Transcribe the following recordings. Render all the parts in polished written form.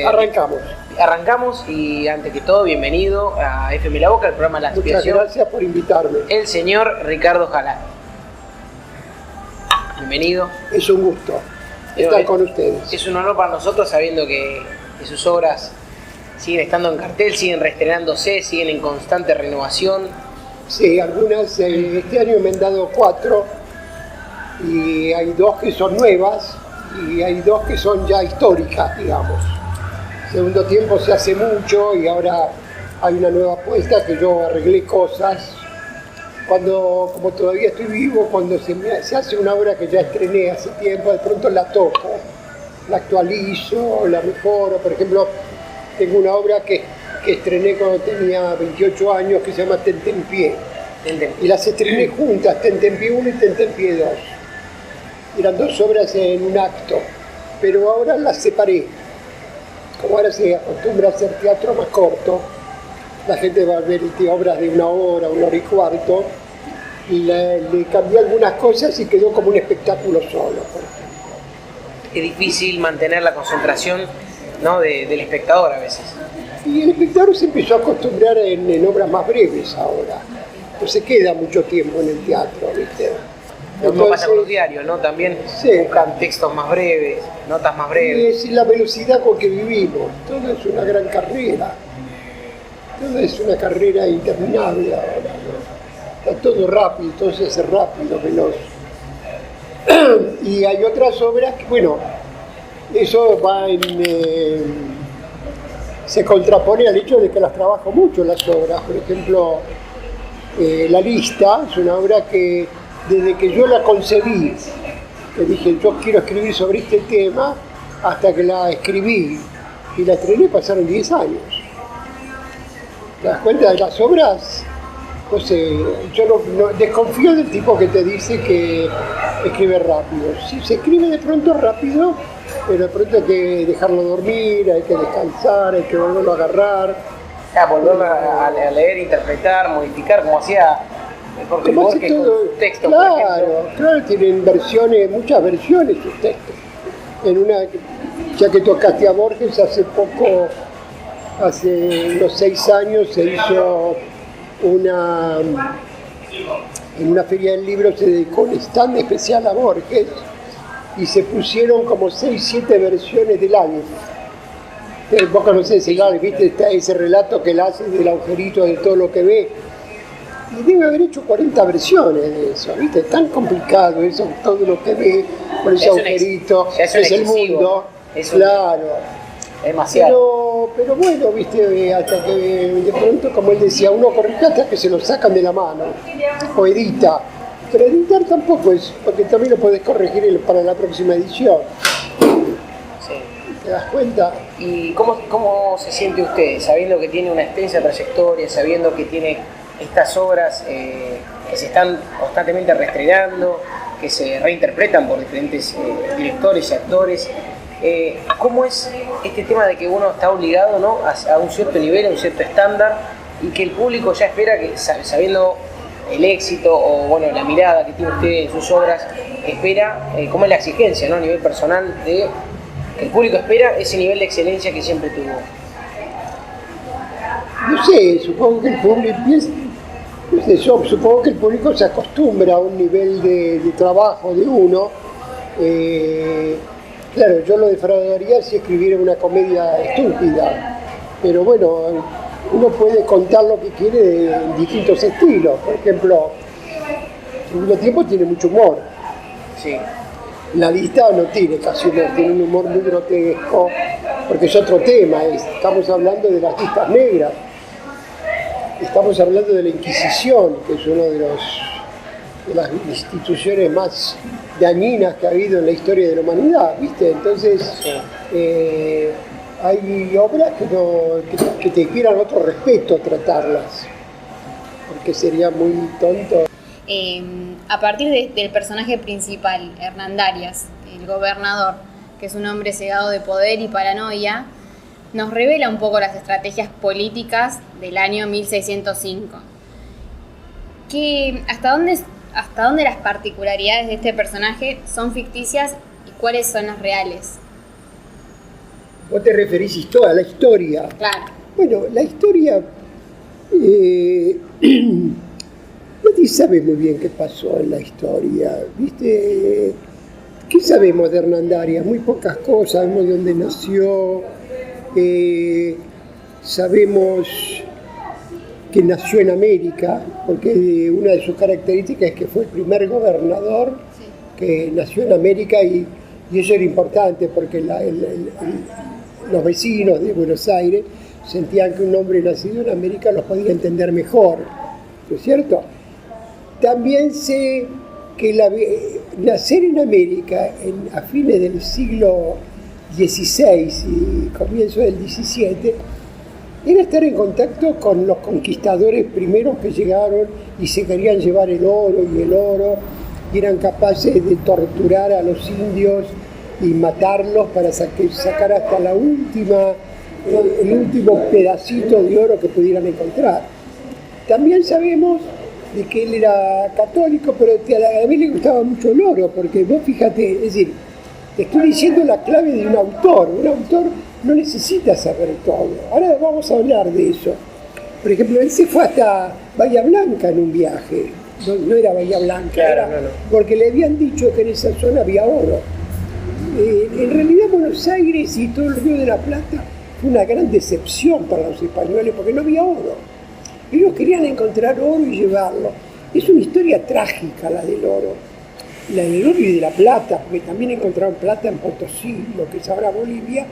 Arrancamos. Arrancamos y antes que todo, bienvenido a FM La Boca, el programa La Aspiración. Muchas gracias por invitarme. El señor Ricardo Jalán. Bienvenido. Es un gusto estar con ustedes. Es un honor para nosotros sabiendo que sus obras siguen estando en cartel, siguen reestrenándose, siguen en constante renovación. Sí, algunas, este año me han dado 4 y hay 2 que son nuevas y hay 2 que son ya históricas, digamos. Segundo tiempo se hace mucho y ahora hay una nueva apuesta que yo arreglé cosas. Como todavía estoy vivo, cuando se hace una obra que ya estrené hace tiempo, de pronto la toco, la actualizo, la mejoro. Por ejemplo, tengo una obra que estrené cuando tenía 28 años que se llama Tentempié. Y las estrené juntas, Tentempié 1 y Tentempié 2. Eran 2 obras en un acto, pero ahora las separé. Como ahora se acostumbra a hacer teatro más corto, la gente va a ver obras de 1 hora, 1 hora y cuarto, y le cambié algunas cosas y quedó como un espectáculo solo, por ejemplo. Es difícil mantener la concentración, ¿no?, del espectador a veces. Y el espectador se empezó a acostumbrar en obras más breves ahora. No se queda mucho tiempo en el teatro, ¿viste? Lo mismo pasa con los diarios, ¿no? También sí, buscan textos más breves, notas más breves. Y es la velocidad con que vivimos. Todo es una gran carrera. Todo es una carrera interminable ahora, ¿no? Está todo rápido, todo se hace rápido, veloz. Y hay otras obras que, bueno, eso va se contrapone al hecho de que las trabajo mucho las obras. Por ejemplo, La Lista es una obra que desde que yo la concebí, que dije yo quiero escribir sobre este tema, hasta que la escribí y la estrené pasaron 10 años. ¿Te das cuenta de las obras? No sé, yo no desconfío del tipo que te dice que escribe rápido. Sí, se escribe de pronto rápido, pero de pronto hay que dejarlo dormir, hay que descansar, hay que volverlo a agarrar. Volverlo a leer, interpretar, modificar, como hacía Jorge Borges con sus textos, Claro, tienen versiones, muchas versiones sus textos. Ya que tocaste a Borges, hace unos 6 años se hizo en una feria del libro se dedicó un stand especial a Borges y se pusieron como 6-7 versiones del Aleph. Vos conocés el Aleph, ¿viste? Está ese relato que él hace del agujerito de todo lo que ve. Y debe haber hecho 40 versiones de eso, ¿viste? Es tan complicado eso, todo lo que ve por ese agujerito, es el mundo. Claro. Demasiado. Pero bueno, viste, hasta que de pronto, como él decía, uno corrige hasta que se lo sacan de la mano, o edita. Pero editar tampoco es, porque también lo podés corregir para la próxima edición. Sí. ¿Te das cuenta? ¿Y cómo se siente usted, sabiendo que tiene una extensa trayectoria, sabiendo que tiene estas obras que se están constantemente reestrenando, que se reinterpretan por diferentes directores y actores? ¿Cómo es este tema de que uno está obligado, ¿no?, a un cierto nivel, a un cierto estándar, y que el público ya espera, que sabiendo el éxito o bueno la mirada que tiene usted en sus obras, espera, cómo es la exigencia, ¿no?, a nivel personal, de que el público espera ese nivel de excelencia que siempre tuvo? No sé, supongo que el público supongo que el público se acostumbra a un nivel de trabajo de uno. Claro, yo lo defraudaría si escribiera una comedia estúpida, pero bueno, uno puede contar lo que quiere en distintos estilos. Por ejemplo, el segundo tiempo tiene mucho humor. Sí. La Lista no tiene casi humor, tiene un humor muy grotesco, porque es otro tema, estamos hablando de las listas negras, estamos hablando de la Inquisición, que es una de las instituciones más dañinas que ha habido en la historia de la humanidad, ¿viste? Entonces, hay obras que te inspiran otro respeto tratarlas, porque sería muy tonto. A partir del personaje principal, Hernandarias, el gobernador, que es un hombre cegado de poder y paranoia, nos revela un poco las estrategias políticas del año 1605. ¿Hasta dónde las particularidades de este personaje son ficticias y cuáles son las reales? Vos te referís a la historia. Claro. Bueno, la historia, nadie sabe muy bien qué pasó en la historia, ¿viste? ¿Qué sabemos de Hernán Darias? Muy pocas cosas, sabemos de dónde nació, sabemos que nació en América, porque una de sus características es que fue el primer gobernador que nació en América y eso era importante porque los vecinos de Buenos Aires sentían que un hombre nacido en América los podía entender mejor, ¿no es cierto? También sé que nacer en América a fines del siglo XVI y comienzo del XVII era estar en contacto con los conquistadores primeros que llegaron y se querían llevar el oro, y eran capaces de torturar a los indios y matarlos para sacar hasta el último pedacito de oro que pudieran encontrar. También sabemos de que él era católico, pero a mí le gustaba mucho el oro, porque vos fíjate, es decir, te estoy diciendo la clave de un autor no necesita saber todo. Ahora vamos a hablar de eso. Por ejemplo, él se fue hasta Bahía Blanca en un viaje, no era Bahía Blanca, claro, porque le habían dicho que en esa zona había oro. En realidad Buenos Aires y todo el Río de la Plata fue una gran decepción para los españoles porque no había oro. Ellos querían encontrar oro y llevarlo. Es una historia trágica la del oro y de la plata, porque también encontraron plata en Potosí, lo que es ahora Bolivia,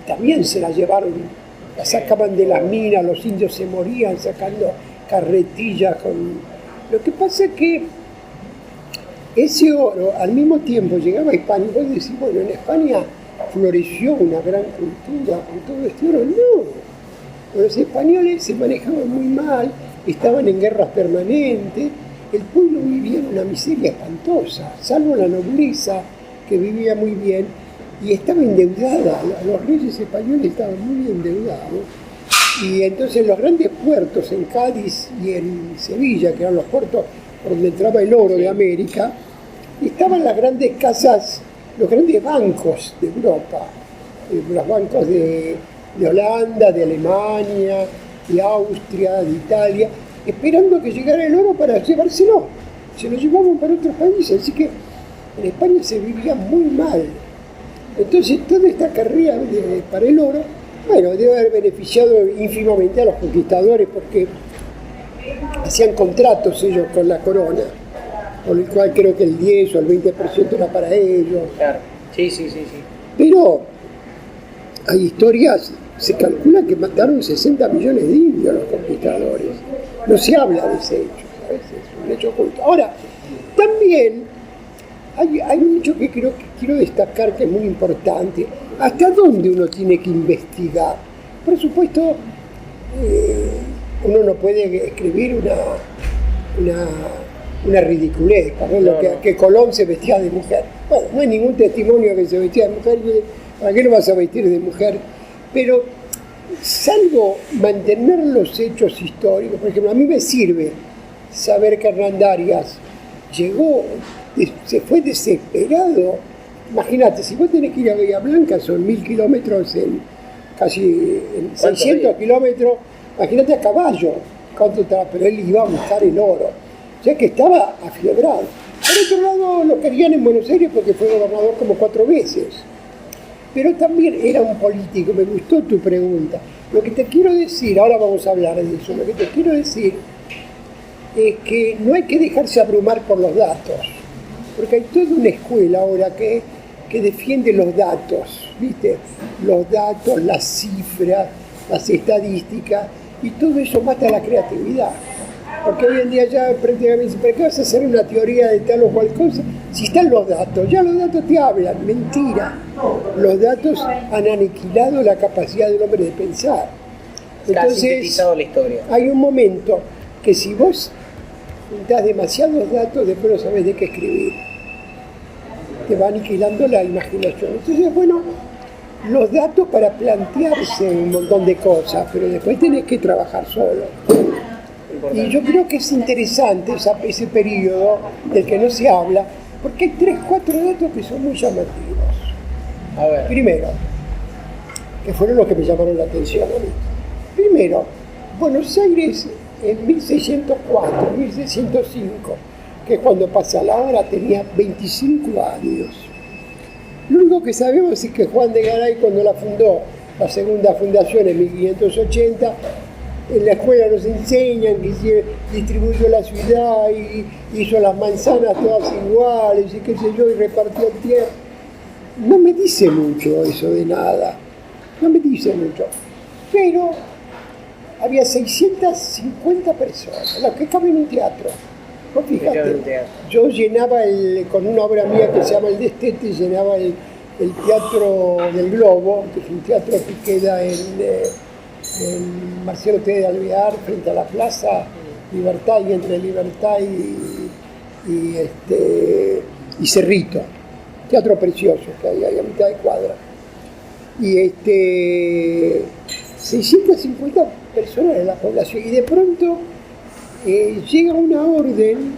también se la llevaron, la sacaban de las minas, los indios se morían sacando carretillas con... Lo que pasa es que ese oro al mismo tiempo llegaba a España, y vos decís, bueno, en España floreció una gran cultura con todo este oro. No, los españoles se manejaban muy mal, estaban en guerras permanentes, el pueblo vivía en una miseria espantosa, salvo la nobleza que vivía muy bien y estaba endeudada. Los reyes españoles estaban muy endeudados y entonces los grandes puertos en Cádiz y en Sevilla, que eran los puertos por donde entraba el oro de América, estaban las grandes casas, los grandes bancos de Europa, los bancos de Holanda, de Alemania, de Austria, de Italia, esperando que llegara el oro para llevárselo. Se lo llevaban para otros países, así que en España se vivía muy mal. Entonces toda esta carrera para el oro, bueno, debe haber beneficiado ínfimamente a los conquistadores porque hacían contratos ellos con la corona, por el cual creo que el 10 o el 20% era para ellos. Claro, sí. Pero hay historias, se calcula que mataron 60 millones de indios los conquistadores. No se habla de ese hecho, ¿sabes? Es un hecho oculto. Ahora, también hay un hecho que quiero destacar que es muy importante. ¿Hasta dónde uno tiene que investigar? Por supuesto, uno no puede escribir una ridiculez, que Colón se vestía de mujer. Bueno, no hay ningún testimonio que se vestía de mujer, ¿para qué lo vas a vestir de mujer? Pero, salvo mantener los hechos históricos, por ejemplo, a mí me sirve saber que Hernán Darias se fue desesperado. Imagínate, si vos tenés que ir a Bahía Blanca, son 1000 kilómetros casi 600 kilómetros, imagínate a caballo, cuánto estaba, pero él iba a buscar el oro, o sea que estaba afiebrado. Por otro lado, lo querían en Buenos Aires porque fue gobernador como 4 veces. Pero también era un político, me gustó tu pregunta. Lo que te quiero decir, ahora vamos a hablar de eso, lo que te quiero decir es que no hay que dejarse abrumar por los datos, porque hay toda una escuela ahora que defiende los datos, ¿viste? Los datos, las cifras, las estadísticas, y todo eso mata la creatividad. Porque hoy en día ya prácticamente dicen, ¿para qué vas a hacer una teoría de tal o cual cosa? Si están los datos, ya los datos te hablan, mentira. Los datos han aniquilado la capacidad del hombre de pensar. Entonces, sintetizado la historia. Hay un momento que si vos das demasiados datos, después no sabés de qué escribir. Te va aniquilando la imaginación. Entonces, bueno, los datos para plantearse un montón de cosas, pero después tenés que trabajar solo. Y yo creo que es interesante ese periodo del que no se habla, porque hay 3, 4 datos que son muy llamativos. A ver. Primero, que fueron los que me llamaron la atención a mí. Primero, Buenos Aires en 1604, 1605, que es cuando pasa la obra, tenía 25 años. Lo único que sabemos es que Juan de Garay, cuando la fundó, la segunda fundación en 1580, en la escuela nos enseñan que se distribuyó la ciudad y hizo las manzanas todas iguales y qué sé yo, y repartió tierra. No me dice mucho eso de nada, no me dice mucho. Pero había 650 personas, las que caben en un teatro. Vos fíjate, yo llenaba con una obra mía que se llama El Destete, llenaba el Teatro del Globo, que es un teatro que queda en Marcelo T. de Alvear, frente a la Plaza Libertad, y entre Libertad y Cerrito. Teatro precioso que hay a mitad de cuadra. Y 650 personas en la población, y de pronto llega una orden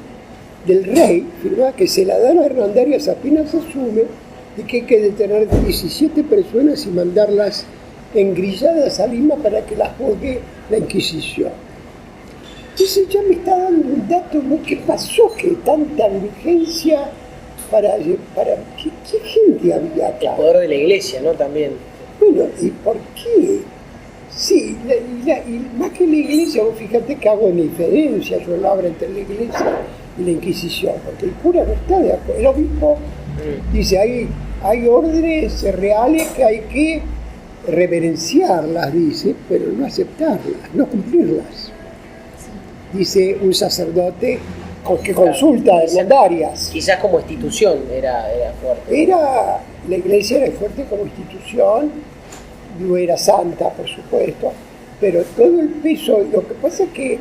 del rey, firmada, que se la dan a Hernandarias apenas asume, de que hay que detener 17 personas y mandarlas engrilladas a Lima para que las juzgue la Inquisición. Entonces ya me está dando un dato, ¿no? ¿Qué pasó? Que tanta urgencia para ¿qué gente había acá? El poder de la iglesia, ¿no? También. Bueno, ¿y por qué? Sí, y más que la iglesia, vos fíjate que hago una diferencia, yo lo abro entre la iglesia y la Inquisición, porque el cura no está de acuerdo. El obispo dice, hay órdenes reales que hay que reverenciarlas, dice, pero no aceptarlas, no cumplirlas. Dice un sacerdote que consulta hermandarias. Quizás como institución era fuerte. La iglesia era fuerte como institución, no era santa, por supuesto, pero todo el peso, lo que pasa es que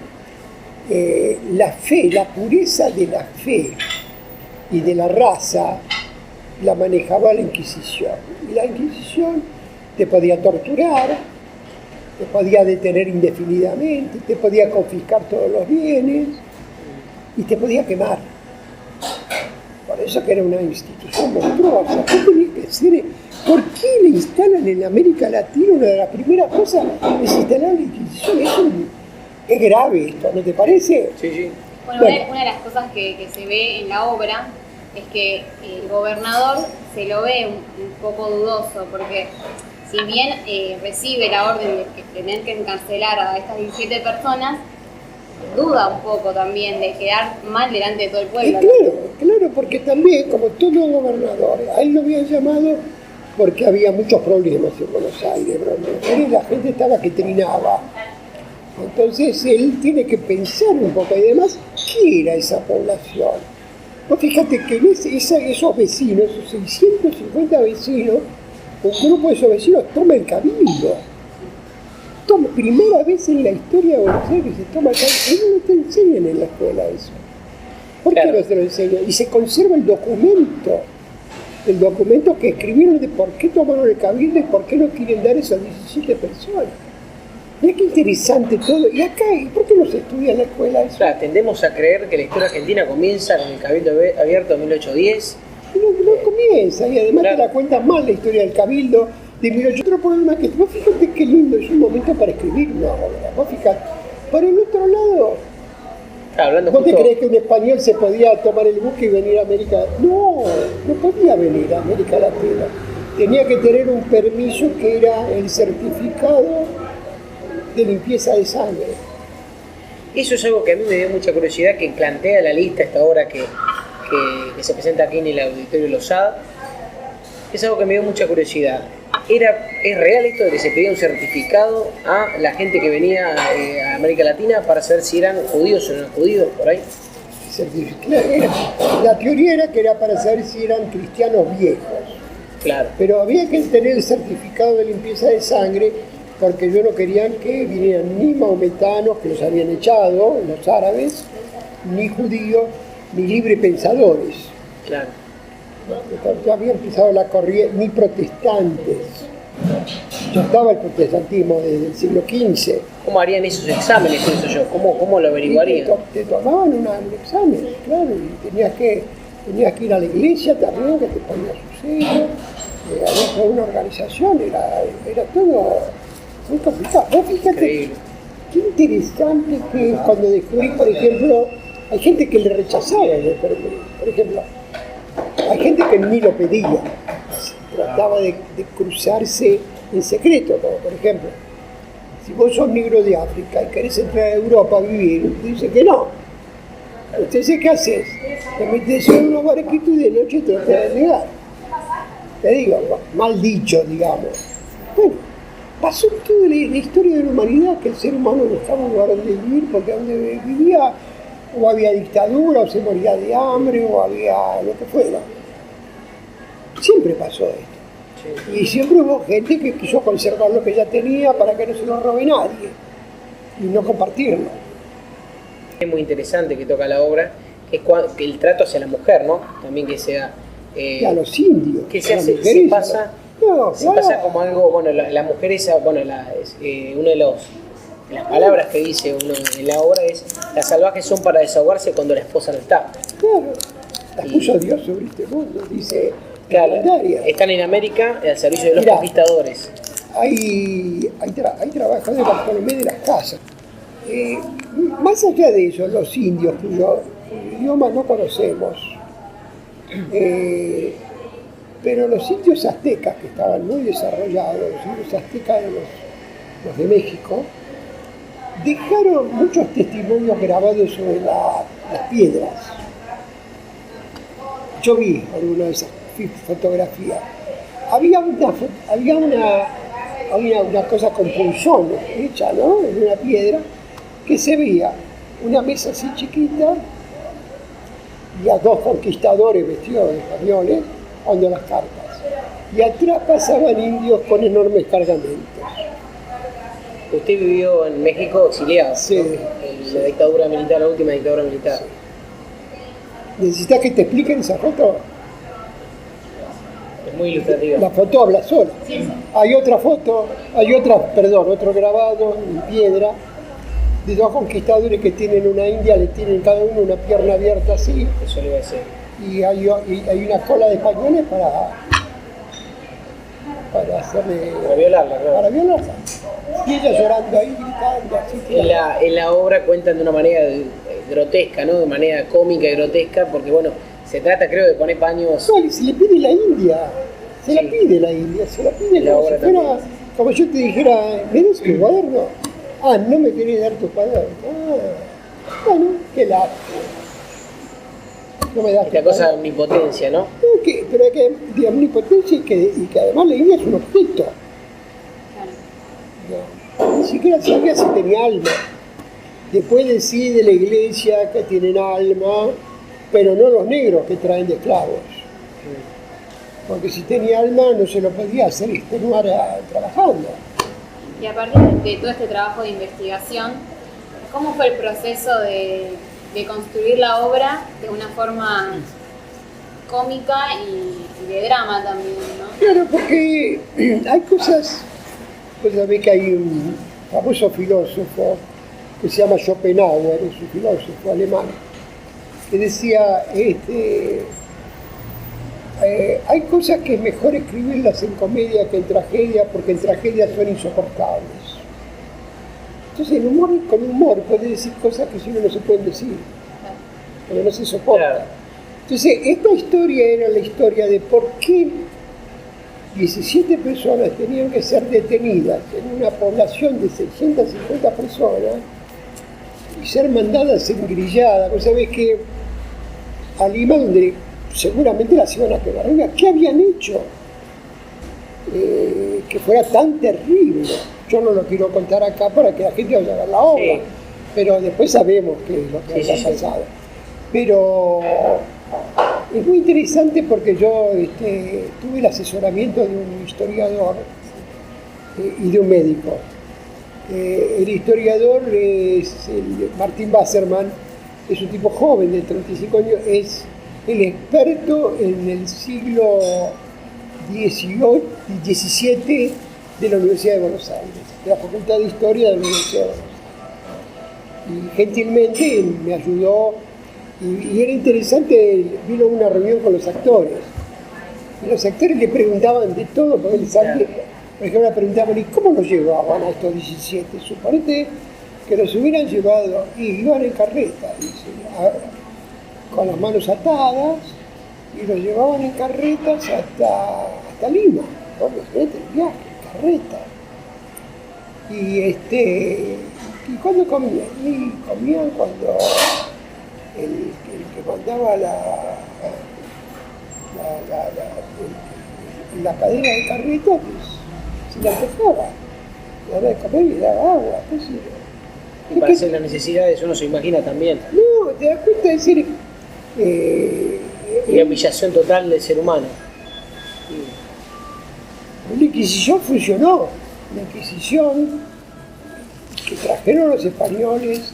la fe, la pureza de la fe y de la raza la manejaba la Inquisición. Y la Inquisición te podía torturar, te podía detener indefinidamente, te podía confiscar todos los bienes y te podía quemar. Por eso que era una institución monstruosa. ¿Qué tenía que hacer? ¿Por qué le instalan en América Latina? Una de las primeras cosas es instalar la Inquisición. Es grave esto, ¿no te parece? Sí, sí. Bueno, una de las cosas que se ve en la obra es que el gobernador se lo ve un poco dudoso, porque si bien recibe la orden de tener que encarcelar a estas 17 personas, duda un poco también de quedar mal delante de todo el pueblo. Claro, porque también, como todo gobernador, a él lo habían llamado porque había muchos problemas en Buenos Aires, la gente estaba que trinaba. Entonces él tiene que pensar un poco, y además, ¿qué era esa población? Pues fíjate que esos vecinos, esos 650 vecinos, un grupo de esos vecinos toma el cabildo. Primera vez en la historia de Buenos Aires que se toma el cabildo. Ellos no te enseñan en la escuela eso. ¿Por qué no se lo enseñan? Y se conserva el documento que escribieron de por qué tomaron el cabildo y por qué no quieren dar esas 17 personas. Mira qué interesante todo. Y acá, ¿y por qué no se estudia en la escuela eso? Claro, tendemos a creer que la historia argentina comienza con el Cabildo Abierto de 1810. No comienza, y además te la cuentas mal la historia del Cabildo de 1810. Otro problema es que, vos fíjate qué lindo, es un momento para escribir una obra. Vos fíjate. Por el otro lado, ¿vos te crees que un español se podía tomar el buque y venir a América? No podía venir a América Latina. Tenía que tener un permiso que era el certificado de limpieza de sangre. Eso es algo que a mí me dio mucha curiosidad, que plantea la lista esta obra que se presenta aquí en el Auditorio Losada. Es algo que me dio mucha curiosidad. ¿Es real esto de que se pedía un certificado a la gente que venía a América Latina para saber si eran judíos o no eran judíos, por ahí? La teoría era que era para saber si eran cristianos viejos. Claro. Pero había que tener el certificado de limpieza de sangre, porque ellos no querían que vinieran ni maometanos, que los habían echado, los árabes, ni judíos, ni librepensadores. Claro. Ya había empezado la corriente, ni protestantes. Ya estaba el protestantismo desde el siglo XV. ¿Cómo harían esos exámenes, pienso yo? ¿Cómo lo averiguarían? Te tomaban un examen, claro, y tenías que ir a la iglesia también, que te ponía su sello, había toda una organización, era todo muy complicado. Vos fíjate, Increíble. qué interesante que es cuando descubrí, por ejemplo, hay gente que le rechazaba, por ejemplo, hay gente que ni lo pedía, trataba de cruzarse en secreto, como por ejemplo, si vos sos negro de África y querés entrar a Europa a vivir, te dice que no. Entonces, ¿qué haces? Te metes en unos barquitos y de noche te vas a negar. Te digo, mal dicho, digamos. Bueno, pasó toda la historia de la humanidad que el ser humano buscaba un lugar donde vivir, porque donde vivía o había dictadura, o se moría de hambre, o había lo que fuera. Siempre pasó esto. Y siempre hubo gente que quiso conservar lo que ya tenía para que no se lo robe nadie y no compartirlo. Es muy interesante que toca la obra, que es que el trato hacia la mujer, ¿no? También que sea... Y a los indios. Que a las se mujeres, pasa... no, Se pasa como algo, bueno, la mujer esa, bueno, una de las palabras que dice uno en la obra es: las salvajes son para desahogarse cuando la esposa no está. Claro, las puso Dios sobre este mundo, dice Claro, la Biblia. están en América al servicio de los Mirá, conquistadores. Hay trabajos de Bartolomé de las Casas. Más allá de eso, los indios, cuyo idioma no conocemos, pero los indios aztecas, que estaban muy desarrollados, los indios aztecas de los de México, dejaron muchos testimonios grabados sobre las piedras. Yo vi alguna de esas fotografías. Había una cosa con punzones hecha, ¿no?, en una piedra, que se veía una mesa así chiquita y a dos conquistadores vestidos de españoles cuando las cartas. Y atrás pasaban indios con enormes cargamentos. Usted vivió en México exiliado, Sí, ¿no? En la dictadura militar, la última dictadura militar. ¿Necesitas que te expliquen esa foto? Es muy ilustrativa. La foto habla sola. Hay otra foto, otro grabado en piedra de dos conquistadores que tienen una india, le tienen cada uno una pierna abierta así, Eso le iba a decir. y hay una cola de españoles para hacerle... Para violarla, claro. Para violarla. Y ella llorando ahí, gritando, así. En la obra cuentan de una manera grotesca, ¿no? De manera cómica y grotesca, porque bueno, se trata, creo, de poner paños. No, se le pide la India, se la Sí. pide la India, se la pide La como obra si fuera, también. como yo te dijera, ¿me das tu cuaderno? Ah, no me querés dar tu cuaderno. Ah, bueno, qué lástima. No me das Esta tu cosa de cuaderno. omnipotencia, ¿no? Pero hay que de omnipotencia y que además la India es un objeto. No, ni siquiera sabía si tenía alma. Después decide la iglesia que tienen alma, pero no los negros que traen de esclavos. Porque si tenía alma no se lo podía hacer extenuar trabajando. Y a partir de todo este trabajo de investigación, ¿cómo fue el proceso de construir la obra de una forma cómica y de drama también, ¿no? Claro, porque hay cosas, pues sabés que hay un famoso filósofo que se llama Schopenhauer, es un filósofo alemán, que decía, hay cosas que es mejor escribirlas en comedia que en tragedia, porque en tragedia son insoportables. Entonces el humor, con humor puede decir cosas que si no se pueden decir, porque no se soporta. Claro. Entonces esta historia era la historia de por qué 17 personas tenían que ser detenidas en una población de 650 personas y ser mandadas en grillada. Vos sabés que a Lima, donde seguramente las iban a quemar, ¿qué habían hecho que fuera tan terrible? Yo no lo quiero contar acá para que la gente vaya a ver la obra, Sí. pero después sabemos qué es lo que Sí, había sí. pasado. Pero es muy interesante porque yo tuve el asesoramiento de un historiador y de un médico. El historiador es Martín Wasserman, es un tipo joven de 35 años, es el experto en el siglo XVII de la Universidad de Buenos Aires, de la Facultad de Historia de la Universidad de Buenos Aires. Y gentilmente me ayudó, y era interesante, vino a una reunión con los actores. Y los actores le preguntaban de todo, porque él salía, por ejemplo, le preguntaban, ¿y cómo los llevaban a estos 17? Suponete que los hubieran llevado, y iban en carreta, dice, con las manos atadas, y los llevaban en carretas hasta Lima. Obviamente el viaje, en carreta. ¿Y cuándo comían? Y comían cuando el que mandaba la cadena de carretas, pues, se la dejaba. La hora de comer y daba agua, qué sé yo. Y para hacer las necesidades uno se imagina también. No, te das cuenta de decir... y la humillación total del ser humano. La Inquisición funcionó. La Inquisición que trajeron los españoles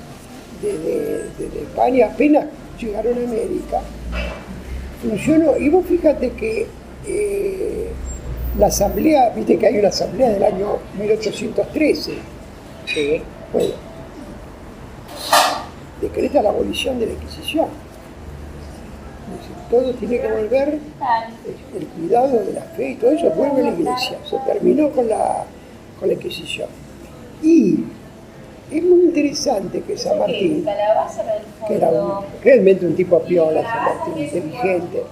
de España apenas llegaron a América, funcionó. Y vos fíjate que la asamblea, viste que hay una asamblea del año 1813. Sí. Bueno, decreta la abolición de la Inquisición. Todo tiene que volver, el cuidado de la fe y todo eso vuelve a la iglesia. Se terminó con la Inquisición. Y es muy interesante que San Martín, que era realmente un tipo piola, San Martín, inteligente,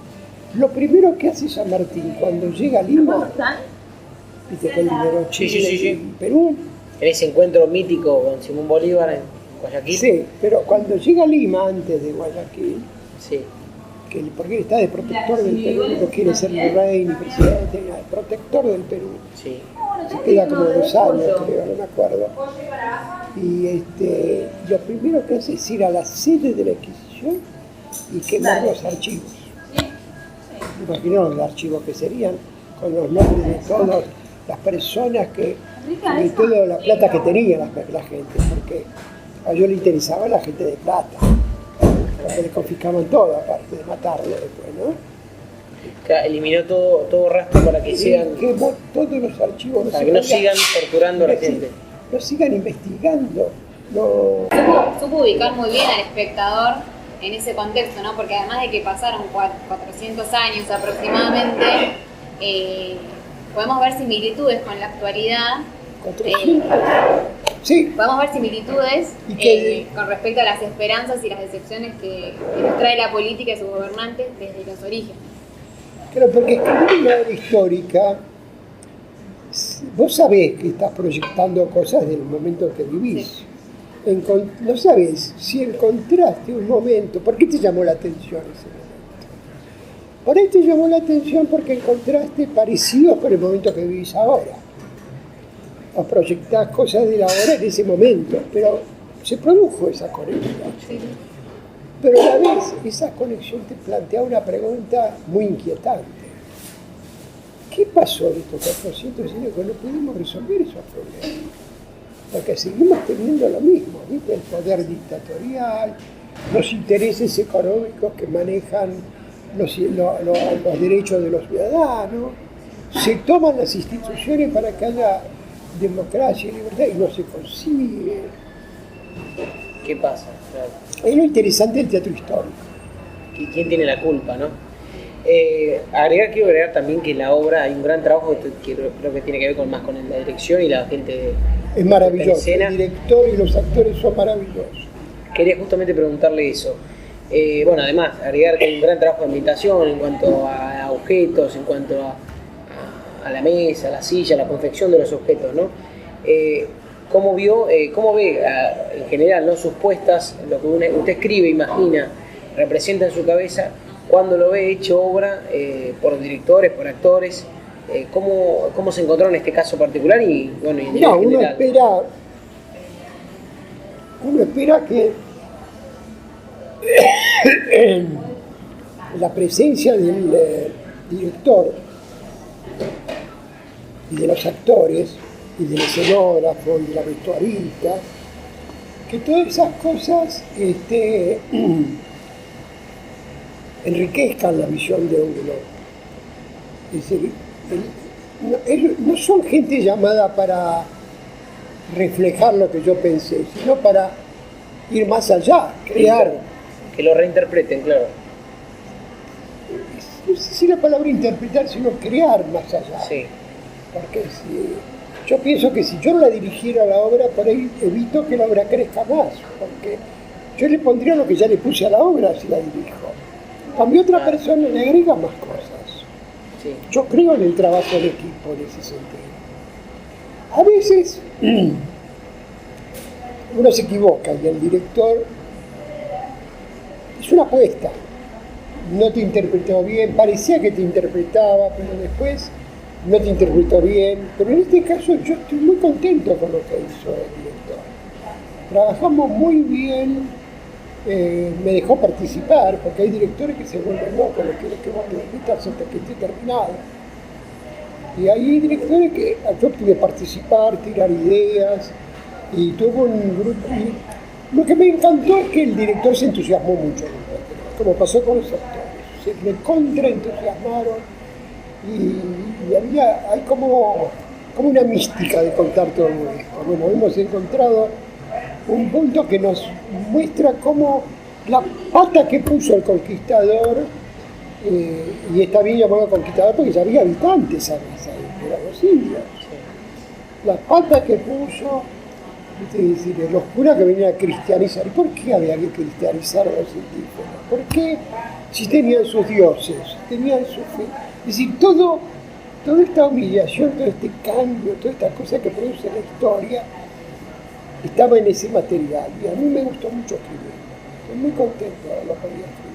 lo primero que hace San Martín cuando llega a Lima, viste que él liberó Chile y Perú. En ese encuentro mítico con Simón Bolívar en Guayaquil. Sí, pero cuando llega a Lima, antes de Guayaquil, sí. Porque él está de protector del Perú, no quiere ser ni rey ni presidente, ni nada, protector del Perú. Sí. Se queda como 2 años, creo, no me acuerdo. Y lo primero que hace es ir a la sede de la Inquisición y quemar los archivos. Imaginaos los archivos que serían, con los nombres de todas las personas de toda la plata que tenía la gente, porque a ellos le interesaba la gente de plata. Porque le confiscaban todo, aparte de matarlo después, ¿no? Eliminó todo rastro para que sigan... Quemó todos los archivos. Para que no sigan torturando a la gente. No sigan investigando. Supo ubicar muy bien al espectador en ese contexto, ¿no? Porque además de que pasaron 400 años aproximadamente, podemos ver similitudes con la actualidad. 400. Sí. Podemos ver similitudes con respecto a las esperanzas y las decepciones que nos trae la política y sus gobernantes desde los orígenes. Claro, porque escribir una obra histórica, vos sabés que estás proyectando cosas del momento que vivís. Sí. No sabés si encontraste un momento. ¿Por qué te llamó la atención ese momento? Por ahí te llamó la atención porque encontraste parecidos con el momento que vivís ahora. O proyectás cosas de la hora en ese momento, pero se produjo esa conexión. Sí. Pero a la vez esa conexión te plantea una pregunta muy inquietante. ¿Qué pasó en estos 400 años que no pudimos resolver esos problemas? Porque seguimos teniendo lo mismo, ¿viste? El poder dictatorial, los intereses económicos que manejan los derechos de los ciudadanos, se toman las instituciones para que haya democracia y libertad y no se consigue. ¿Qué pasa? Claro. Es lo interesante del teatro histórico. ¿Quién tiene la culpa, no? Quiero agregar también que en la obra hay un gran trabajo que creo que tiene que ver más con la dirección y la gente. Es maravilloso. El director y los actores son maravillosos. Quería justamente preguntarle eso. Además, agregar que hay un gran trabajo de ambientación en cuanto a objetos, en cuanto a la mesa, a la silla, a la confección de los objetos, ¿no? ¿Cómo ve en general, ¿no? Sus puestas, lo que usted escribe, imagina, representa en su cabeza, cuando lo ve hecho obra por directores, por actores? ¿Cómo se encontró en este caso particular? Y bueno, en general. Uno espera que la presencia del director y de los actores y del escenógrafo y de la vestuarista, que todas esas cosas enriquezcan la visión de uno. Es decir, no son gente llamada para reflejar lo que yo pensé, sino para ir más allá, crear. Que lo reinterpreten, claro. no sé si la palabra interpretar, sino crear más allá. Sí. Porque yo pienso que si yo no la dirigiera la obra, por ahí evito que la obra crezca más, porque yo le pondría lo que ya le puse a la obra si la dirijo. Cambio otra persona le agrega más cosas. Sí. Yo creo en el trabajo de equipo en ese sentido. A veces uno se equivoca y el director es una apuesta. No te interpretó bien, parecía que te interpretaba, pero después no te interpretó bien. Pero en este caso yo estoy muy contento con lo que hizo el director. Trabajamos muy bien. Me dejó participar, porque hay directores que se vuelven locos, los que vos necesitas hasta que esté terminado. Y hay directores que yo pude participar, tirar ideas, y tuvo un grupo. Y lo que me encantó es que el director se entusiasmó mucho, como pasó con los actores. Se recontra entusiasmaron y hay como una mística de contar todo esto. Bueno, hemos encontrado un punto que nos muestra cómo la pata que puso el conquistador, y está bien llamado conquistador porque ya había habitantes ahí, eran los indios. Las patas que puso, es decir, los curas que venían a cristianizar. ¿Por qué había que cristianizar a los indígenas? ¿Por qué? Si tenían sus dioses, tenían su fe. Es decir, toda esta humillación, todo este cambio, toda esta cosa que produce la historia, estaba en ese material, y a mí me gustó mucho escribirlo. Estoy muy contento de lo que podía escribir.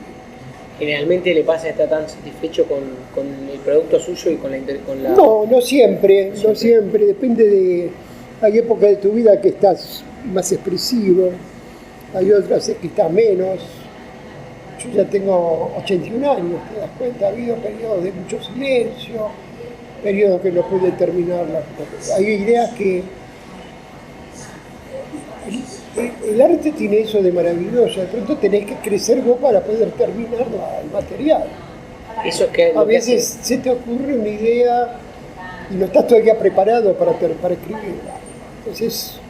Generalmente le pasa, está tan satisfecho con el producto suyo y con la... No siempre, depende de... Hay épocas de tu vida que estás más expresivo, hay otras que estás menos. Yo ya tengo 81 años, te das cuenta, ha habido periodos de mucho silencio, periodos que no pude terminar. Hay ideas que... El arte tiene eso de maravilloso, de pronto tenés que crecer vos para poder terminar el material. Eso es que a veces se te ocurre una idea y no estás todavía preparado para escribirla. Entonces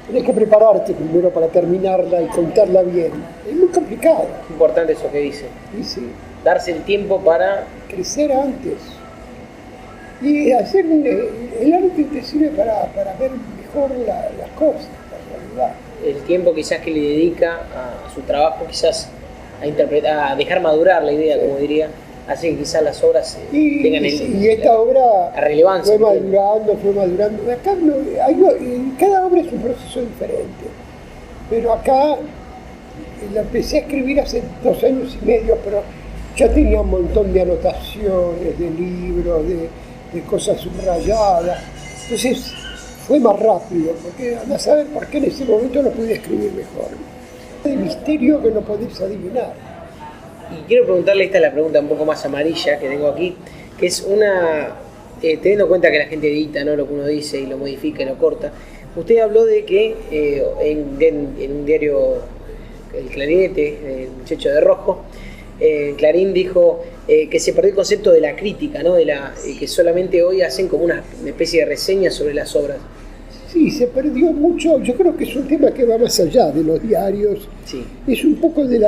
tenés que prepararte primero para terminarla y contarla bien. Es muy complicado. Importante eso que dice. Sí. Darse el tiempo para... crecer antes. Y hacer el arte te sirve para ver mejor las cosas. El tiempo quizás que le dedica a su trabajo, quizás a dejar madurar la idea, como diría, hace que quizás las obras tengan y esta obra la relevancia. Fue madurando. Acá cada obra es un proceso diferente. Pero acá la empecé a escribir hace 2 años y medio, pero ya tenía un montón de anotaciones, de libros, de cosas subrayadas. Entonces fue más rápido, porque andá a saber por qué en ese momento no pude escribir mejor. Es un misterio que no podés adivinar. Y quiero preguntarle, esta es la pregunta un poco más amarilla que tengo aquí, que es teniendo en cuenta que la gente edita, ¿no?, lo que uno dice y lo modifica y lo corta. Usted habló de que en un diario, El Clarinete, el muchacho de rojo, Clarín dijo que se perdió el concepto de la crítica, ¿no?, que solamente hoy hacen como una especie de reseña sobre las obras. Sí, se perdió mucho. Yo creo que es un tema que va más allá de los diarios. Sí. Es un poco del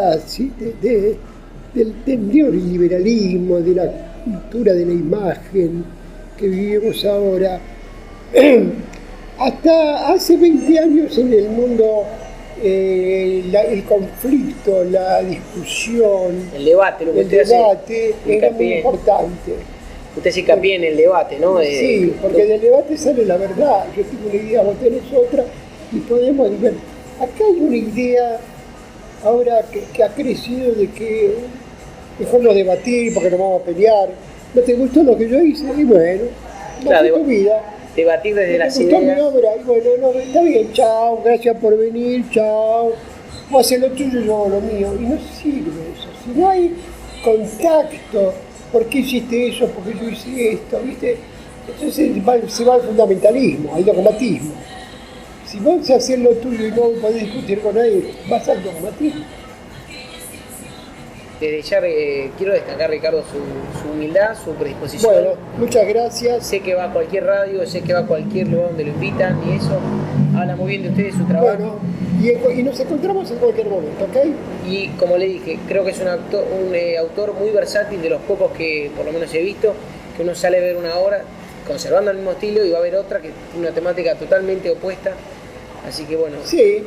neoliberalismo, de la cultura de la imagen que vivimos ahora. Hasta hace 20 años en el mundo el conflicto, la discusión, el debate era muy importante. Usted se hincapié en el debate, ¿no? Sí, porque del debate sale la verdad. Yo tengo una idea, vos tenés otra, y podemos ver. Acá hay una idea ahora que ha crecido de que mejor no debatir porque nos vamos a pelear. ¿No te gustó lo que yo hice? Y bueno, claro, tu vida. Debatir desde las ideas. ¿Te gustó mi obra? Y bueno, no, está bien, chao, gracias por venir, chao. Vos haces lo tuyo, yo hago lo mío. Y no sirve eso. Si no hay contacto, ¿por qué hiciste eso? ¿Por qué yo hice esto? ¿Viste? Entonces se va al fundamentalismo, al dogmatismo. Si vos haces lo tuyo y no podés discutir con nadie, vas al dogmatismo. desde ya quiero destacar, Ricardo, su humildad, su predisposición. Bueno, muchas gracias. Sé que va a cualquier radio, sé que va a cualquier lugar donde lo invitan y eso habla muy bien de ustedes, su trabajo. Bueno, y nos encontramos en cualquier momento, ¿ok? Y como le dije, creo que es un autor muy versátil, de los pocos que por lo menos he visto, que uno sale a ver una obra conservando el mismo estilo y va a ver otra que tiene una temática totalmente opuesta. Así que bueno, Sí,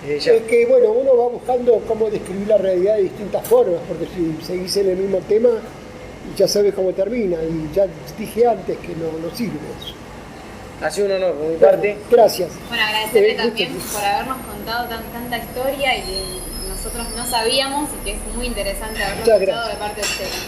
desde ya. es que bueno, uno va buscando cómo describir la realidad de distintas formas, porque si seguís en el mismo tema, ya sabes cómo termina, y ya dije antes que no sirve eso. Ha sido un honor por mi parte. Gracias. Bueno, agradecerle Muchas también gracias. por habernos contado tanta historia y que nosotros no sabíamos y que es muy interesante haberlo Muchas escuchado gracias. de parte de ustedes.